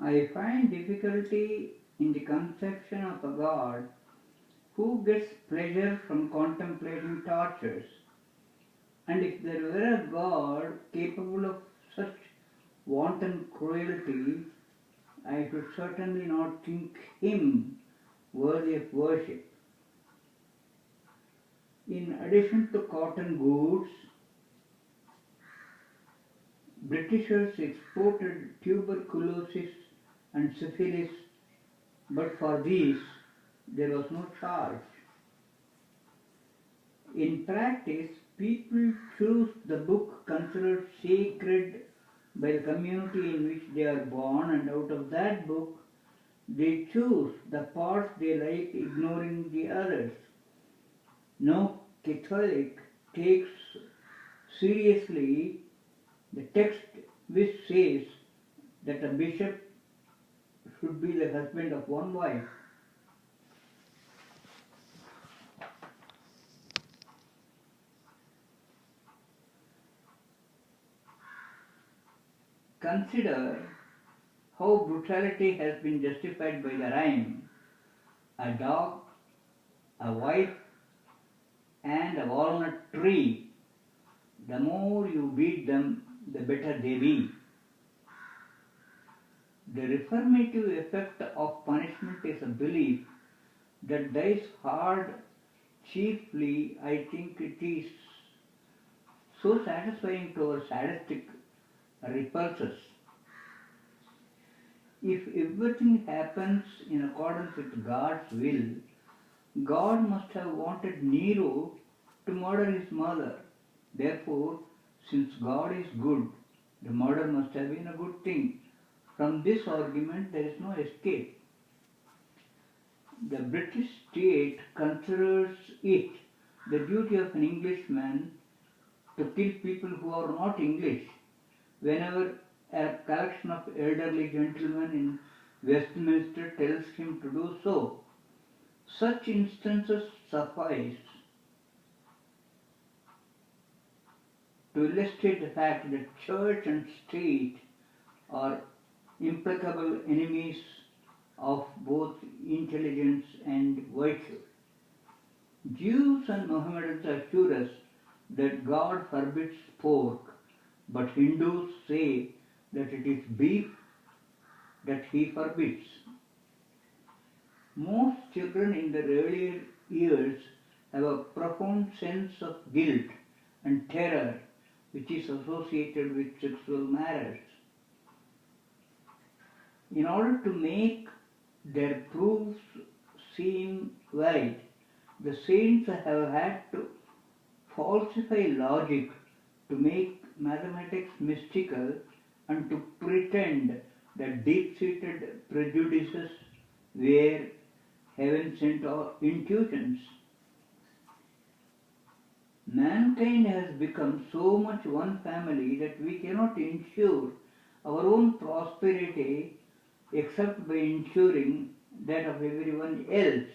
I find difficulty in the conception of a God who gets pleasure from contemplating tortures. And if there were a God capable of such wanton cruelty, I should certainly not think him worthy of worship. In addition to cotton goods, Britishers exported tuberculosis and syphilis, but for these there was no charge. In practice, people choose the book considered sacred by the community in which they are born, and out of that book they choose the parts they like, ignoring the others. No Catholic takes seriously the text which says that a bishop should be the husband of one wife. Consider how brutality has been justified by the rhyme: a dog, a wife, and a walnut tree. The more you beat them, the better they be. The reformative effect of punishment is a belief that dies hard. Chiefly, I think it is so satisfying to our sadistic repulses. If everything happens in accordance with God's will, God must have wanted Nero to murder his mother. Therefore, since God is good, the murder must have been a good thing. From this argument, there is no escape. The British state considers it the duty of an Englishman to kill people who are not English. Whenever a collection of elderly gentlemen in Westminster tells him to do so, such instances suffice to illustrate the fact that church and state are implacable enemies of both intelligence and virtue. Jews and Mohammedans assure us that God forbids pork, but Hindus say that it is beef that he forbids. Most children in their earlier years have a profound sense of guilt and terror which is associated with sexual marriage. In order to make their proofs seem valid, the saints have had to falsify logic to make mathematics mystical and to pretend that deep-seated prejudices were heaven-sent intuitions. Mankind has become so much one family that we cannot ensure our own prosperity except by ensuring that of everyone else.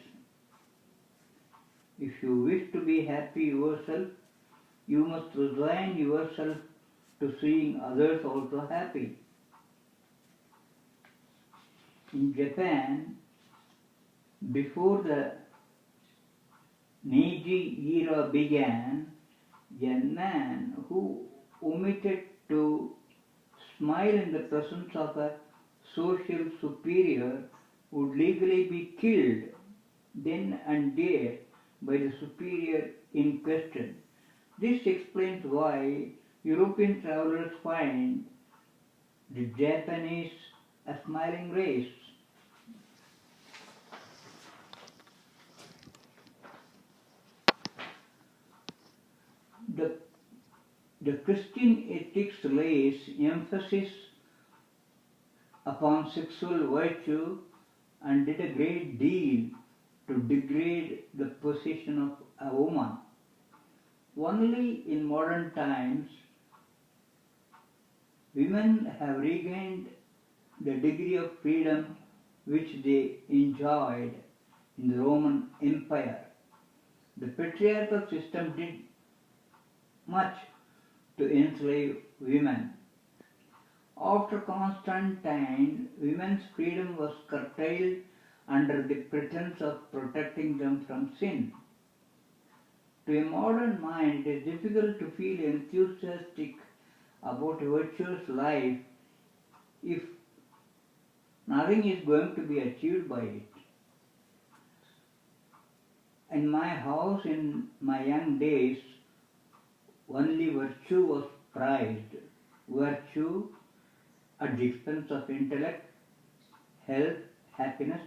If you wish to be happy yourself, you must resign yourself to seeing others also happy. In Japan, before the Meiji era began, a man who omitted to smile in the presence of a social superior would legally be killed then and there by the superior in question. This explains why European travelers find the Japanese a smiling race. The, the Christian ethics lays emphasis upon sexual virtue and did a great deal to degrade the position of a woman. Only in modern times women have regained the degree of freedom which they enjoyed in the Roman Empire. The patriarchal system did much to enslave women. After Constantine, women's freedom was curtailed under the pretense of protecting them from sin. To a modern mind, it is difficult to feel enthusiastic about a virtuous life if nothing is going to be achieved by it. In my house, in my young days, only virtue was prized. Virtue at the expense of intellect, health, happiness,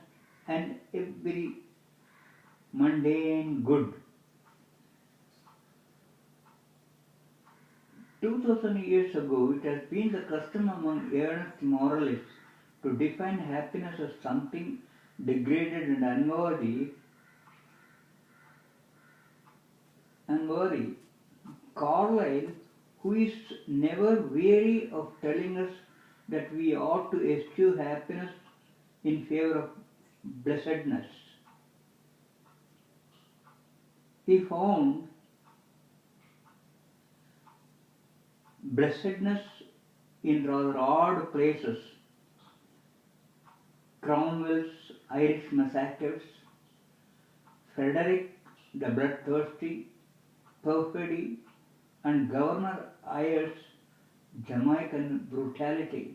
and every mundane good. 2000 years ago, it has been the custom among earnest moralists to define happiness as something degraded and unworthy. Carlyle, who is never weary of telling us that we ought to eschew happiness in favor of blessedness, he found blessedness in rather odd places. Cromwell's Irish massacres, Frederick the Bloodthirsty, perfidy, and Governor Eyre's Jamaican brutality.